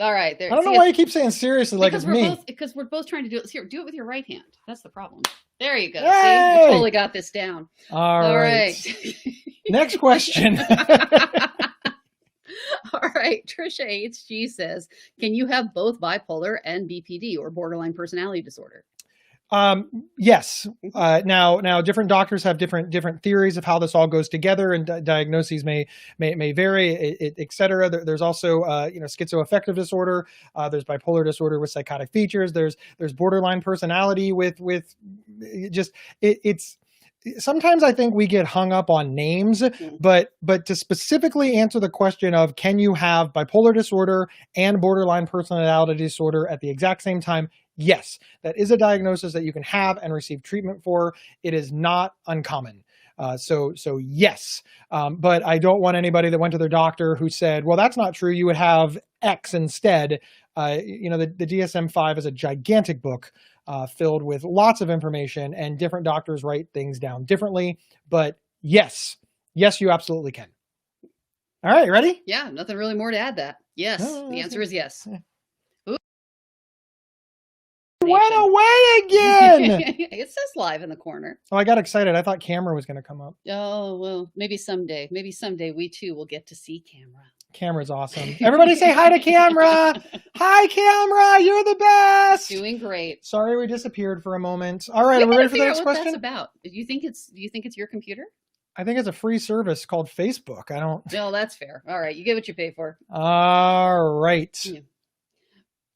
All right. There. I don't know why you keep saying seriously like it's me. Because we're both trying to do it. Here, do it with your right hand. That's the problem. There you go. Hey! See, you totally got this down. All right. Next question. All right. Trisha HG says, can you have both bipolar and BPD, or borderline personality disorder? Yes. Now, different doctors have different theories of how this all goes together, and diagnoses may vary, et cetera. There's also, schizoaffective disorder. There's bipolar disorder with psychotic features. There's borderline personality with just it's. Sometimes I think we get hung up on names, but to specifically answer the question of can you have bipolar disorder and borderline personality disorder at the exact same time? Yes, that is a diagnosis that you can have and receive treatment for. It is not uncommon. So yes, but I don't want anybody that went to their doctor who said, well, that's not true. You would have X instead. The DSM-5 is a gigantic book filled with lots of information, and different doctors write things down differently. But yes, you absolutely can. All right, ready? Yeah, nothing really more to add that. Yes, the answer is yes. Went away again. It says live in the corner. Oh, I got excited. I thought camera was going to come up. Oh, well, maybe someday. Maybe someday we too will get to see camera. Camera's awesome. Everybody say hi to camera. Hi, camera. You're the best. Doing great. Sorry we disappeared for a moment. All right, are we ready for the next question? What that's about? Do you think it's your computer? I think it's a free service called Facebook. I don't. No, that's fair. All right, you get what you pay for. All right. Yeah.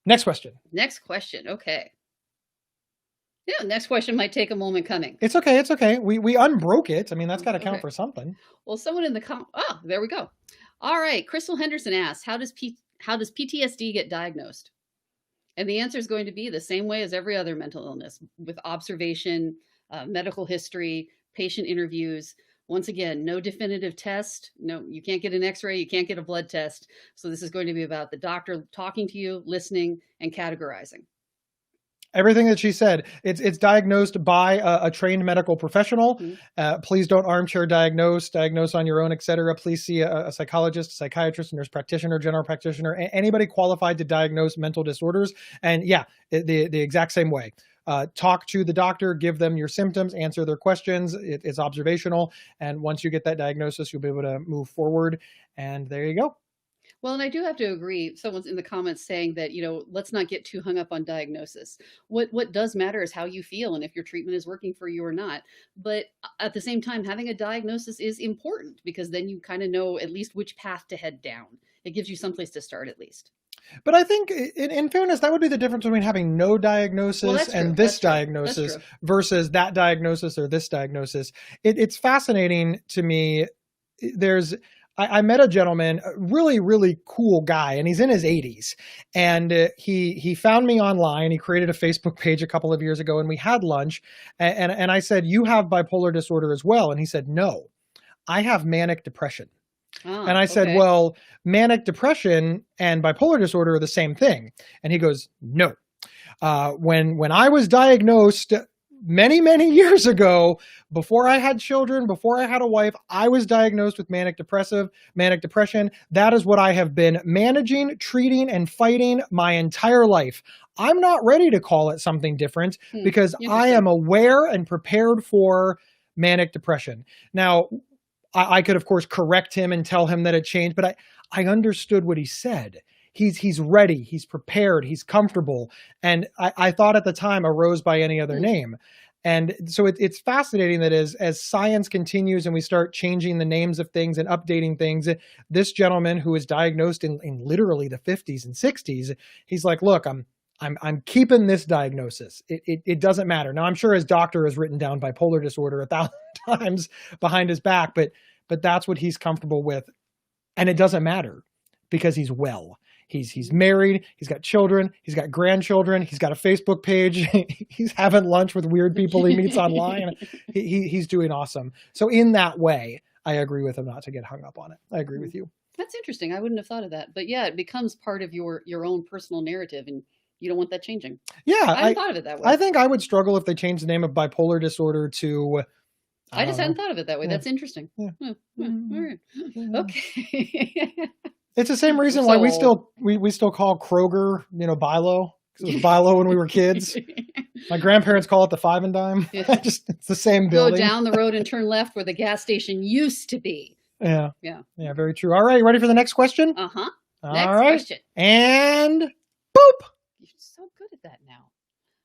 Next question. Okay. Yeah, next question might take a moment coming. It's okay. We unbroke it. I mean, that's got to count for something. Well, someone in the there we go. All right, Crystal Henderson asks, how does PTSD get diagnosed? And the answer is going to be the same way as every other mental illness, with observation, medical history, patient interviews. Once again, no definitive test. No, you can't get an x-ray. You can't get a blood test. So this is going to be about the doctor talking to you, listening, and categorizing. Everything that she said, it's diagnosed by a trained medical professional. Please don't armchair diagnose on your own, et cetera. Please see a psychologist, a psychiatrist, a nurse practitioner, general practitioner, anybody qualified to diagnose mental disorders. And yeah, the exact same way. Talk to the doctor, give them your symptoms, answer their questions. It's observational. And once you get that diagnosis, you'll be able to move forward. And there you go. Well, and I do have to agree. Someone's in the comments saying that, let's not get too hung up on diagnosis. What does matter is how you feel and if your treatment is working for you or not. But at the same time, having a diagnosis is important because then you kind of know at least which path to head down. It gives you someplace to start at least. But I think in fairness, that would be the difference between having no diagnosis and this diagnosis versus that diagnosis or this diagnosis. It's fascinating to me. I met a gentleman, a really, really cool guy, and he's in his 80s. And he found me online. He created a Facebook page a couple of years ago, and we had lunch. And I said, you have bipolar disorder as well? And he said, no, I have manic depression. And I said, well, manic depression and bipolar disorder are the same thing. And he goes, no. When I was diagnosed many, many years ago, before I had children, before I had a wife, I was diagnosed with manic depression. That is what I have been managing, treating, and fighting my entire life. I'm not ready to call it something different because I am aware and prepared for manic depression. Now, I could, of course, correct him and tell him that it changed, but I understood what he said. He's ready, he's prepared, he's comfortable. And I thought at the time a rose by any other name. And so it's fascinating that as science continues and we start changing the names of things and updating things, this gentleman who was diagnosed in literally the 50s and 60s, he's like, look, I'm keeping this diagnosis. It doesn't matter. Now, I'm sure his doctor has written down bipolar disorder 1,000 times behind his back, but that's what he's comfortable with. And it doesn't matter because he's well. He's married, he's got children, he's got grandchildren, he's got a Facebook page, he's having lunch with weird people he meets online. He's doing awesome. So in that way, I agree with him not to get hung up on it. I agree with you. That's interesting. I wouldn't have thought of that. But yeah, it becomes part of your own personal narrative, and you don't want that changing. Yeah. I hadn't thought of it that way. I think I would struggle if they changed the name of bipolar disorder to... I just hadn't thought of it that way. Yeah. That's interesting. Yeah. All right. Okay. It's the same reason why we still call Kroger, Bilo. It was Bilo when we were kids. My grandparents call it the Five and Dime. Yeah. It's the same building. Go down the road and turn left where the gas station used to be. Yeah. Very true. All right, you ready for the next question? Next question. And boop. You're so good at that now.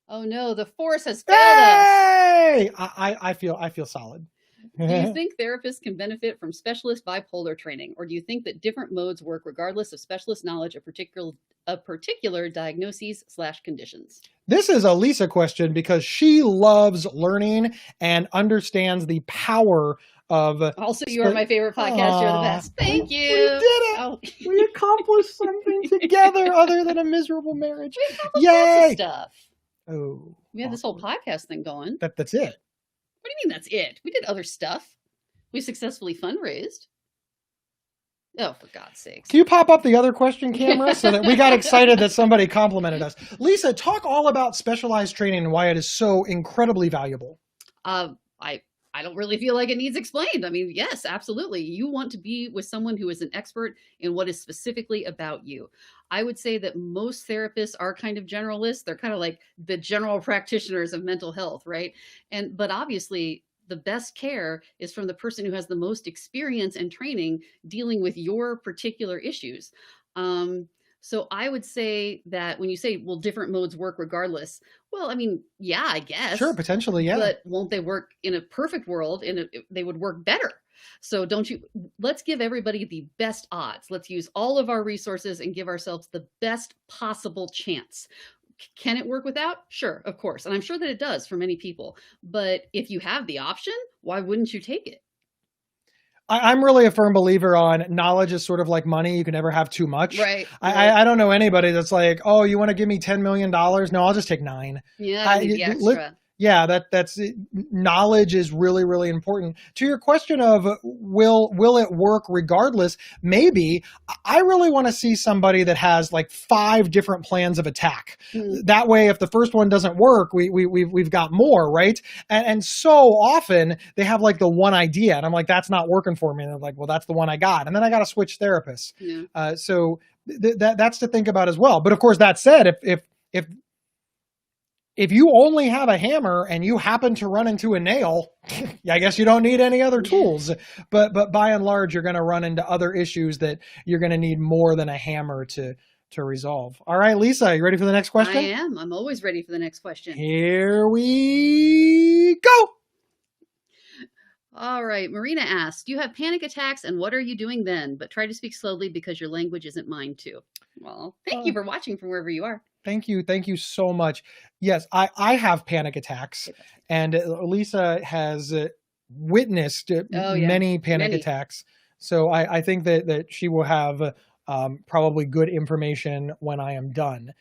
Oh no, the force has failed us. Hey! I feel solid. Do you think therapists can benefit from specialist bipolar training, or do you think that different modes work regardless of specialist knowledge of particular diagnoses / conditions? This is a Lisa question because she loves learning and understands the power of. Also, you are my favorite podcast. You're the best. Thank you. We did it. Oh. We accomplished something together other than a miserable marriage. We accomplished lots of Yay! stuff. Oh, We had this whole podcast thing going. that's it. What do you mean that's it? We did other stuff. We successfully fundraised. Oh, for God's sakes. Can you pop up the other question camera so that we got excited that somebody complimented us? Lisa, talk all about specialized training and why it is so incredibly valuable. I don't really feel like it needs explained. I mean, yes, absolutely. You want to be with someone who is an expert in what is specifically about you. I would say that most therapists are kind of generalists. They're kind of like the general practitioners of mental health, right? But obviously the best care is from the person who has the most experience and training dealing with your particular issues. So I would say that when you say, well, different modes work regardless. Well, I mean, yeah, I guess. Sure, potentially, yeah. But won't they work in a perfect world? They would work better. So let's give everybody the best odds. Let's use all of our resources and give ourselves the best possible chance. Can it work without? Sure, of course. And I'm sure that it does for many people. But if you have the option, why wouldn't you take it? I'm really a firm believer on knowledge is sort of like money. You can never have too much. Right. I don't know anybody that's like, oh, you want to give me $10 million? No, I'll just take 9. Yeah, I need the extra. Yeah, that's knowledge is really, really important. To your question of will it work regardless? Maybe. I really want to see somebody that has like 5 different plans of attack. That way, if the first one doesn't work, we've got more, right? And so often they have like the one idea, and I'm like, that's not working for me. And they're like, well, that's the one I got, and then I got to switch therapists. Yeah. So that's to think about as well. But of course, that said, if you only have a hammer and you happen to run into a nail, I guess you don't need any other tools. But by and large, you're going to run into other issues that you're going to need more than a hammer to resolve. All right, Lisa, you ready for the next question? I am. I'm always ready for the next question. Here we go. All right. Marina asks, do you have panic attacks and what are you doing then? But try to speak slowly because your language isn't mine too. Well, thank you for watching from wherever you are. Thank you. Thank you so much. Yes, I have panic attacks, and Lisa has witnessed many panic attacks. So I think that she will have probably good information when I am done.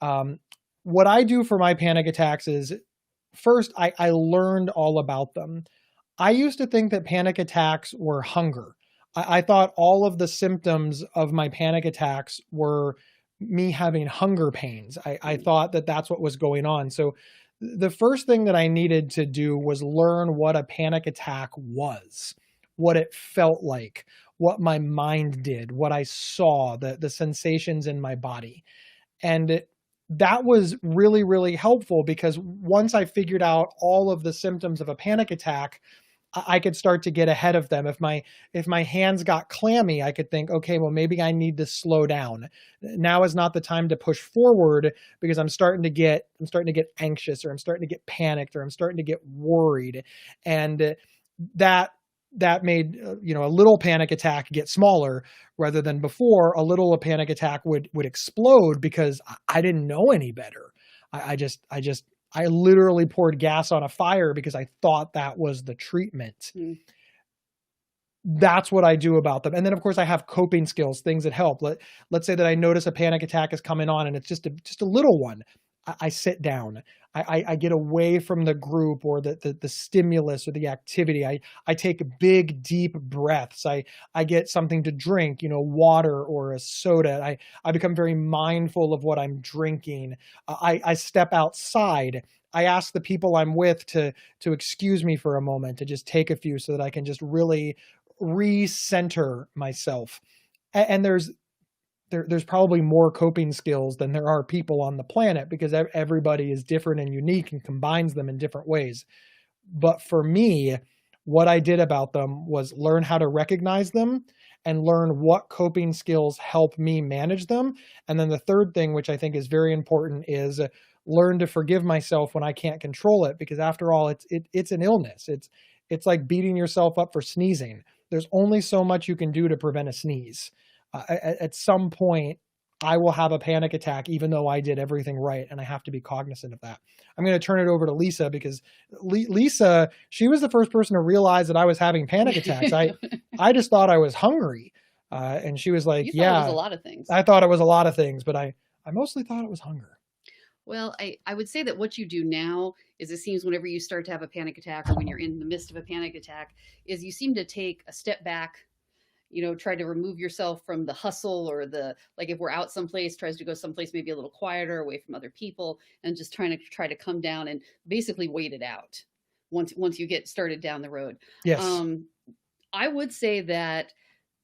What I do for my panic attacks is, first, I learned all about them. I used to think that panic attacks were hunger. I thought all of the symptoms of my panic attacks were me having hunger pains. I thought that that's what was going on. So the first thing that I needed to do was learn what a panic attack was, what it felt like, what my mind did, what I saw, the sensations in my body. And that was really, really helpful because once I figured out all of the symptoms of a panic attack, I could start to get ahead of them. If my hands got clammy, I could think, okay, well, maybe I need to slow down. Now is not the time to push forward because I'm starting to get anxious, or I'm starting to get panicked, or I'm starting to get worried. And that made, a little panic attack get smaller rather than before a little panic attack would explode because I didn't know any better. I literally poured gas on a fire because I thought that was the treatment. That's what I do about them. And then of course I have coping skills, things that help. Let's say that I notice a panic attack is coming on and it's just a little one. I sit down. I get away from the group or the stimulus or the activity. I take big, deep breaths. I get something to drink, water or a soda. I become very mindful of what I'm drinking. I step outside. I ask the people I'm with to excuse me for a moment, to just take a few so that I can just really recenter myself. And there's probably more coping skills than there are people on the planet because everybody is different and unique and combines them in different ways. But for me, what I did about them was learn how to recognize them and learn what coping skills help me manage them. And then the third thing, which I think is very important, is learn to forgive myself when I can't control it, because after all, it's an illness. It's like beating yourself up for sneezing. There's only so much you can do to prevent a sneeze. At some point, I will have a panic attack, even though I did everything right, and I have to be cognizant of that. I'm going to turn it over to Lisa, because Lisa, she was the first person to realize that I was having panic attacks. I just thought I was hungry, and she was like, You thought "Yeah, it was a lot of things." I thought it was a lot of things, but I mostly thought it was hunger." Well, I would say that what you do now is, it seems whenever you start to have a panic attack, or when you're in the midst of a panic attack, is you seem to take a step back, try to remove yourself from the hustle, or like if we're out someplace, tries to go someplace maybe a little quieter, away from other people, and just try to come down and basically wait it out once you get started down the road. Yes. I would say that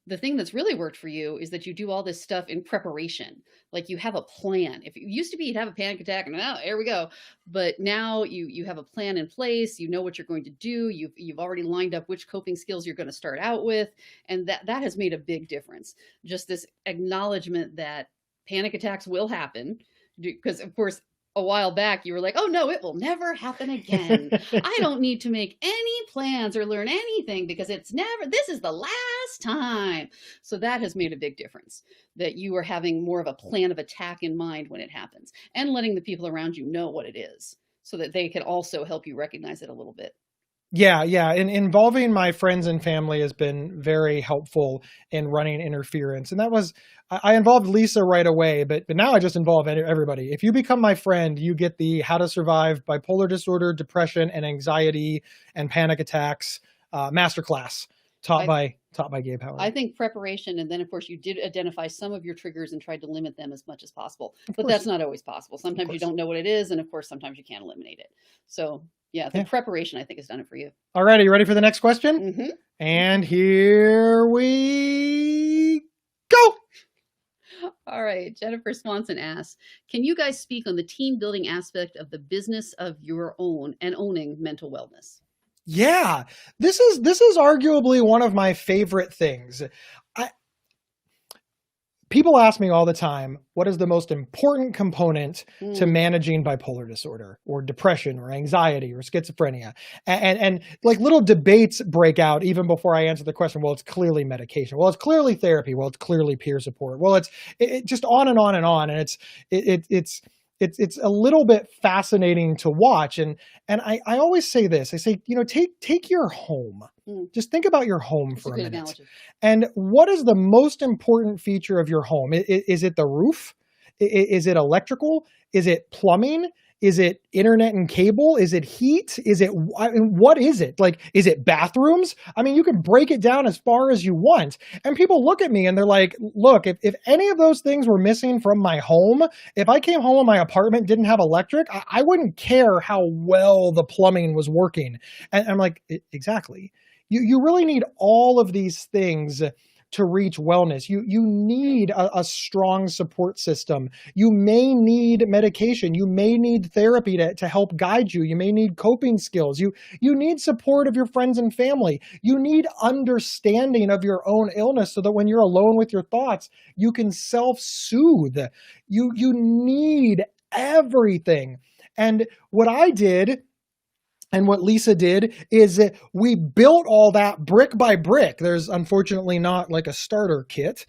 the thing that's really worked for you is that you do all this stuff in preparation. Like, you have a plan. If it used to be you'd have a panic attack and, oh, here we go. But now you have a plan in place. You know what you're going to do. You've already lined up which coping skills you're going to start out with. And that has made a big difference. Just this acknowledgement that panic attacks will happen. Because, of course, a while back you were like, oh no, it will never happen again. I don't need to make any plans or learn anything, because this is the last time. So that has made a big difference, that you are having more of a plan of attack in mind when it happens, and letting the people around you know what it is, so that they can also help you recognize it a little bit. Yeah. And involving my friends and family has been very helpful in running interference. And I involved Lisa right away, but now I just involve everybody. If you become my friend, you get the How to Survive Bipolar Disorder, Depression, and Anxiety and Panic Attacks masterclass taught by Gabe Howard. I think preparation, and then of course you did identify some of your triggers and tried to limit them as much as possible. But that's not always possible. Sometimes you don't know what it is, and of course sometimes you can't eliminate it. So the preparation, I think, has done it for you. All right, are you ready for the next question? Mm-hmm. And here we go. All right. Jennifer Swanson asks, can you guys speak on the team building aspect of the business of your own and owning mental wellness? Yeah, this is arguably one of my favorite things. People ask me all the time, what is the most important component to managing bipolar disorder or depression or anxiety or schizophrenia? And like little debates break out even before I answer the question. Well, it's clearly medication. Well, it's clearly therapy. Well, it's clearly peer support. Well, it's just on and on and on. And it's a little bit fascinating to watch. And I always say this, I say, take your home. Just think about your home for a minute. Analogy. And what is the most important feature of your home? Is it the roof? Is it electrical? Is it plumbing? Is it internet and cable? Is it heat? What is it? Like, is it bathrooms? I mean, you can break it down as far as you want. And people look at me and they're like, look, if any of those things were missing from my home, if I came home and my apartment didn't have electric, I wouldn't care how well the plumbing was working. And I'm like, exactly. You really need all of these things to reach wellness. You need a strong support system. You may need medication. You may need therapy to help guide you. You may need coping skills. You need support of your friends and family. You need understanding of your own illness so that when you're alone with your thoughts, you can self-soothe. You need everything. And what I did, and what Lisa did, is we built all that brick by brick. There's unfortunately not like a starter kit.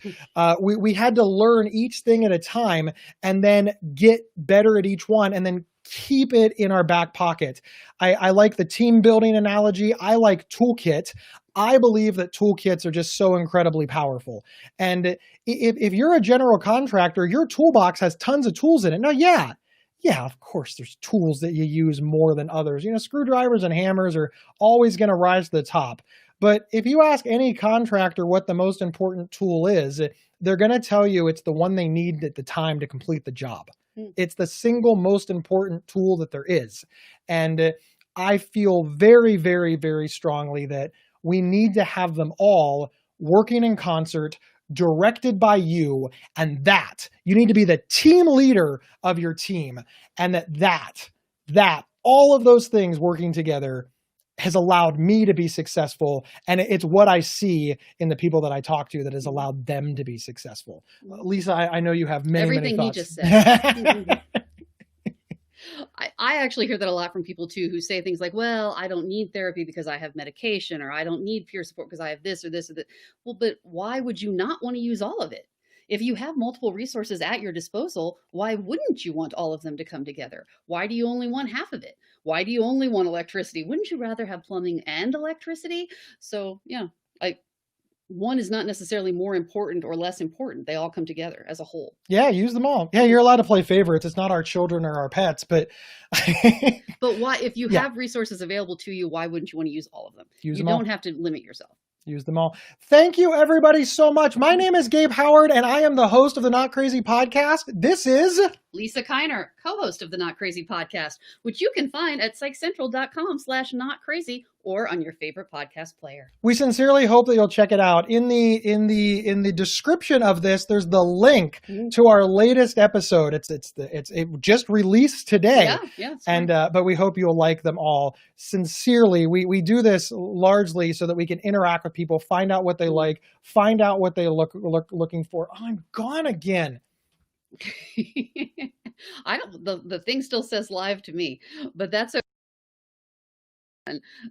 We had to learn each thing at a time and then get better at each one and then keep it in our back pocket. I like the team building analogy. I like toolkit. I believe that toolkits are just so incredibly powerful. And if you're a general contractor, your toolbox has tons of tools in it. Now, yeah, of course, there's tools that you use more than others. Screwdrivers and hammers are always going to rise to the top. But if you ask any contractor what the most important tool is, they're going to tell you it's the one they need at the time to complete the job. It's the single most important tool that there is. And I feel very, very, very strongly that we need to have them all working in concert, directed by you, and that you need to be the team leader of your team, and that all of those things working together has allowed me to be successful. And it's what I see in the people that I talk to that has allowed them to be successful. Lisa, I know you have many, Everything many he thoughts. just said. I actually hear that a lot from people too, who say things like, well, I don't need therapy because I have medication, or I don't need peer support because I have this or this or that. Well, but why would you not want to use all of it? If you have multiple resources at your disposal, why wouldn't you want all of them to come together? Why do you only want half of it? Why do you only want electricity? Wouldn't you rather have plumbing and electricity? So yeah, one is not necessarily more important or less important. They all come together as a whole. Yeah, use them all. Yeah, you're allowed to play favorites. It's not our children or our pets, but but why, if you have resources available to you, why wouldn't you want to use all of them? You don't have to limit yourself. Use them all. Thank you, everybody, so much. My name is Gabe Howard, and I am the host of the Not Crazy podcast. This is Lisa Kiner, co-host of the Not Crazy podcast, which you can find at psychcentral.com/notcrazy or on your favorite podcast player. We sincerely hope that you'll check it out. In the description of this, there's the link to our latest episode. It just released today. Yeah. And but we hope you'll like them all. Sincerely, we do this largely so that we can interact with people, find out what they like, find out what they looking for. Oh, I'm gone again. The thing still says live to me, but that's okay.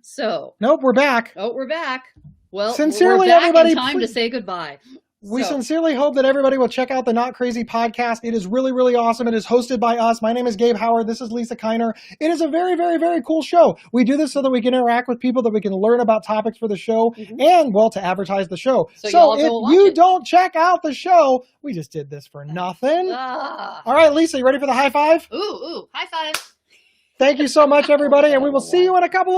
So nope, we're back. Oh, we're back. Well, sincerely, we're back everybody, in time to say goodbye. We sincerely hope that everybody will check out the Not Crazy podcast. It is really, really awesome. It is hosted by us. My name is Gabe Howard. This is Lisa Kiner. It is a very, very, very cool show. We do this so that we can interact with people, that we can learn about topics for the show, and, well, to advertise the show. So if you don't check out the show, we just did this for nothing. All right, Lisa, you ready for the high five? Ooh, high five. Thank you so much, everybody, and we will see you in a couple of